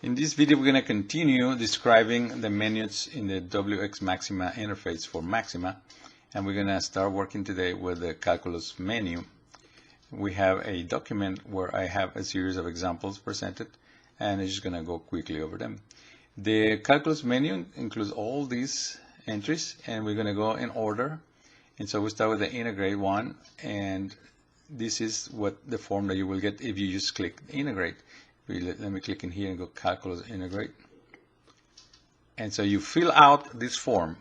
In this video, we're going to continue describing the menus in the wxMaxima interface for Maxima, and we're going to start working today with the calculus menu. We have a document where I have a series of examples presented, and I'm just going to go quickly over them. The calculus menu includes all these entries, and we're going to go in order. And so we start with the integrate one, and this is what the form that you will get if you just click integrate. Let me click in here and go calculus integrate. And so you fill out this form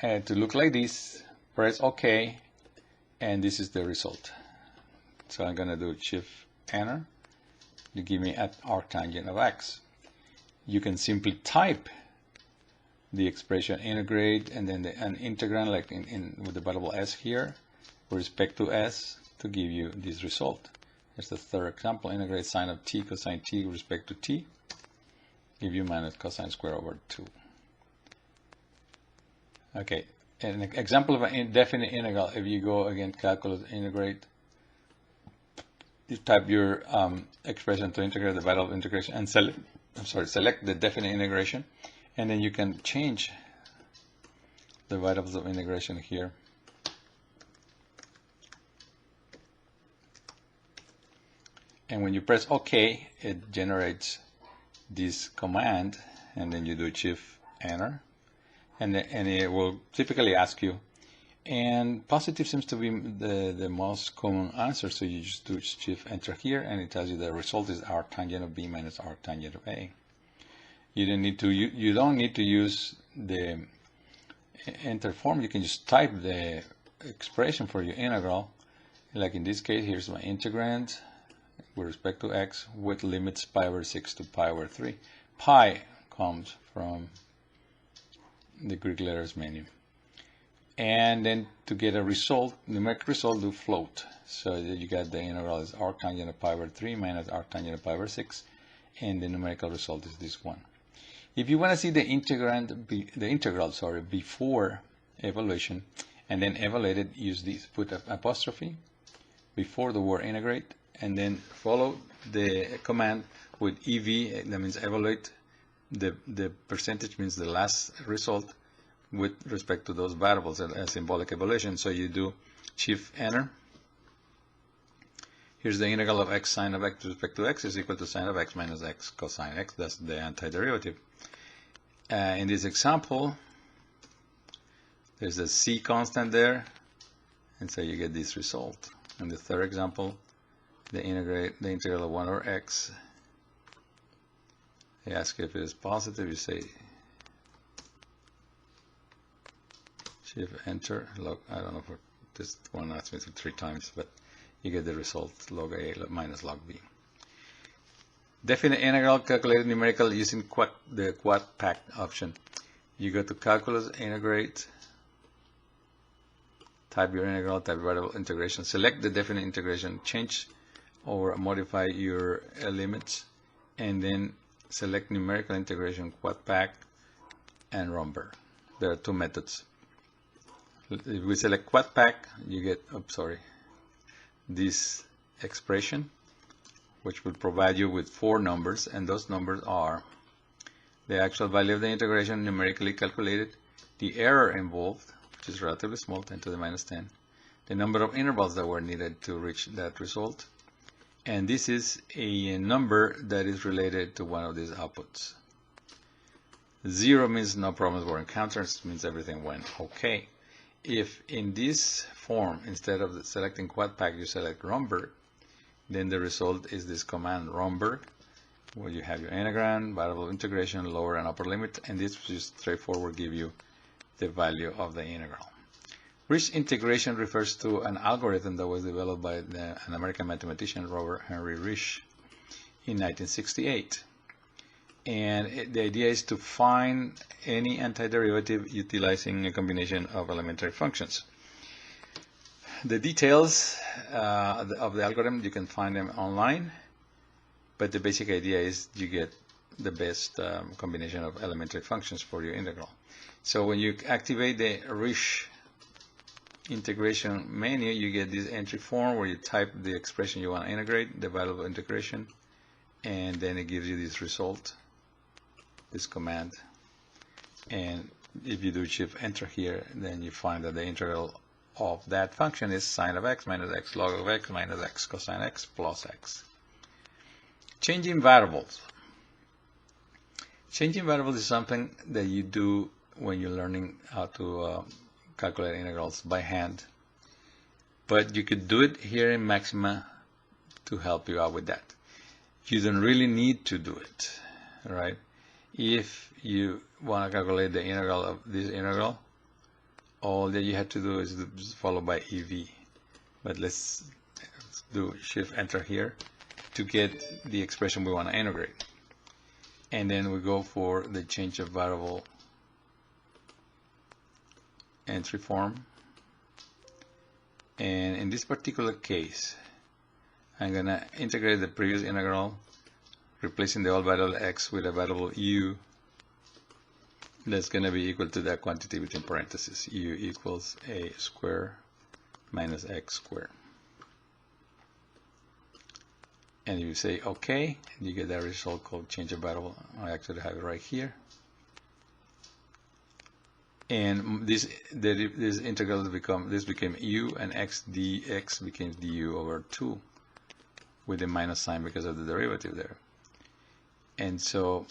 and to look like this, press OK, and this is the result. So I'm going to do Shift Enter to give me an arctangent of x. You can simply type the expression integrate and then an integrand like with the variable s here with respect to s to give you this result. Here's the third example, integrate sine of t cosine t with respect to t, give you minus cosine square over 2. Okay, an example of an indefinite integral, if you go again calculus integrate, you type your expression to integrate the value of integration and select the definite integration, and then you can change the variables of integration here. And when you press OK, it generates this command, and then you do Shift Enter, and it will typically ask you. And positive seems to be the most common answer, so you just do Shift Enter here, and it tells you the result is arctangent of B minus arctangent of A. You don't need to use the enter form. You can just type the expression for your integral. Like in this case, here's my integrand with respect to x with limits pi over 6 to pi over 3. Pi comes from the Greek letters menu. And then to get a result, numeric result, do float. So you got the integral is arctangent of pi over 3 minus arctangent of pi over 6, and the numerical result is this one. If you want to see the integral before evaluation and then evaluate it, use this. Put an apostrophe before the word integrate, and then follow the command with EV, that means evaluate. The percentage means the last result with respect to those variables, a symbolic evaluation. So you do Shift Enter. Here's the integral of x sine of x with respect to x is equal to sine of x minus x cosine x. That's the antiderivative. In this example, there's a c constant there, and so you get this result. In the third example, the integral of 1 over x. They ask if it is positive, you say Shift Enter. Log, I don't know if this one asks me to 3 times, but you get the result log a minus log b. Definite integral calculated numerical using the Quadpack option. You go to calculus integrate, type your integral, type variable integration, select the definite integration, change or modify your limits, and then select numerical integration, Quadpack, and Rumber. There are 2 methods. If we select Quadpack, you get, this expression, which will provide you with 4 numbers, and those numbers are the actual value of the integration numerically calculated, the error involved, which is relatively small, 10 to the minus 10, the number of intervals that were needed to reach that result, and this is a number that is related to one of these outputs. 0 means no problems were encountered, means everything went okay. If in this form, instead of selecting Quadpack, you select Rumber, then the result is this command romberg, where you have your integrand, variable integration, lower and upper limit, and this just straightforward give you the value of the integral. Risch integration refers to an algorithm that was developed by an American mathematician, Robert Henry Risch, in 1968. And the idea is to find any antiderivative utilizing a combination of elementary functions. The details of the algorithm, you can find them online, but the basic idea is you get the best combination of elementary functions for your integral. So when you activate the Risch integration menu, you get this entry form where you type the expression you want to integrate, the value of integration, and then it gives you this result, this command. And if you do shift enter here, then you find that the integral of that function is sine of x minus x log of x minus x cosine x plus x. Changing variables. Changing variables is something that you do when you're learning how to calculate integrals by hand. But you could do it here in Maxima to help you out with that. You don't really need to do it, right? If you want to calculate the integral of this integral, all that you have to do is follow by EV. But let's do shift enter here to get the expression we want to integrate. And then we go for the change of variable entry form. And in this particular case, I'm going to integrate the previous integral, replacing the old variable x with a variable u that's going to be equal to that quantity within parentheses. U equals a square minus x squared. And if you say OK, you get that result called change of variable. I actually have it right here. And this integral became u, and x dx became du over 2 with a minus sign because of the derivative there. And so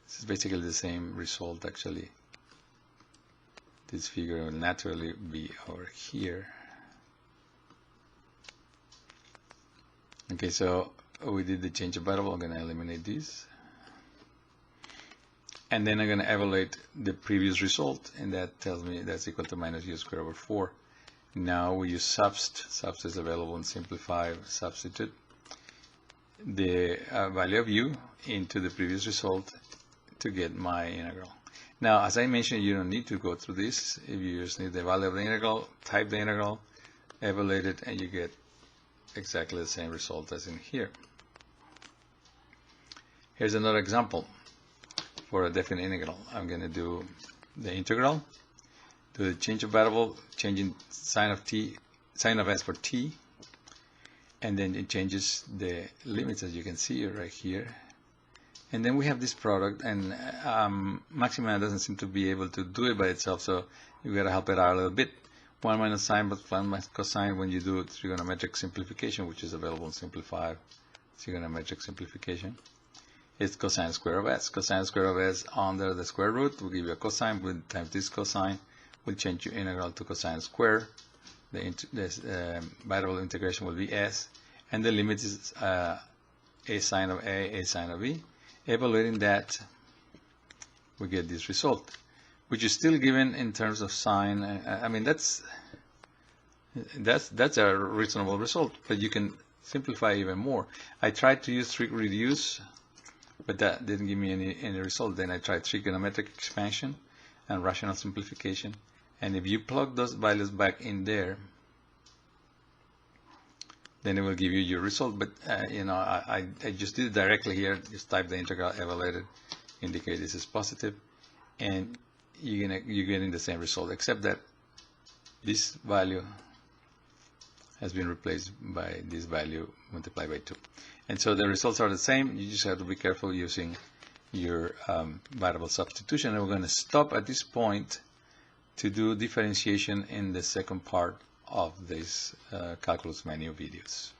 this is basically the same result actually. This figure will naturally be over here. Okay, so we did the change of variable. I'm going to eliminate this. And then I'm going to evaluate the previous result, and that tells me that's equal to minus u squared over 4. Now we use subst. Subst is available in simplify, substitute the value of u into the previous result to get my integral. Now, as I mentioned, you don't need to go through this. If you just need the value of the integral, type the integral, evaluate it, and you get exactly the same result as in here. Here's another example for a definite integral. I'm going to do the integral, do the change of variable, changing sign of s for t, and then it changes the limits, as you can see right here. And then we have this product, and Maxima doesn't seem to be able to do it by itself, so you got to help it out a little bit. 1 minus sine plus 1 minus cosine when you do trigonometric simplification, which is available in Simplify trigonometric simplification. It's cosine square of s. Cosine square of s under the square root will give you a cosine. With times this cosine will change your integral to cosine square. The variable integration will be s, and the limit is a sine of a sine of b. Evaluating that, we get this result, which is still given in terms of sine. I mean, that's a reasonable result, but you can simplify even more. I tried to use trig reduce, but that didn't give me any result. Then I tried trigonometric expansion and rational simplification, and if you plug those values back in there, then it will give you your result. But you know, I just did it directly here. Just type the integral, evaluate it, indicate this is positive, and you're getting the same result, except that this value has been replaced by this value multiplied by 2. And so the results are the same. You just have to be careful using your variable substitution. And we're going to stop at this point to do differentiation in the second part of this calculus menu videos.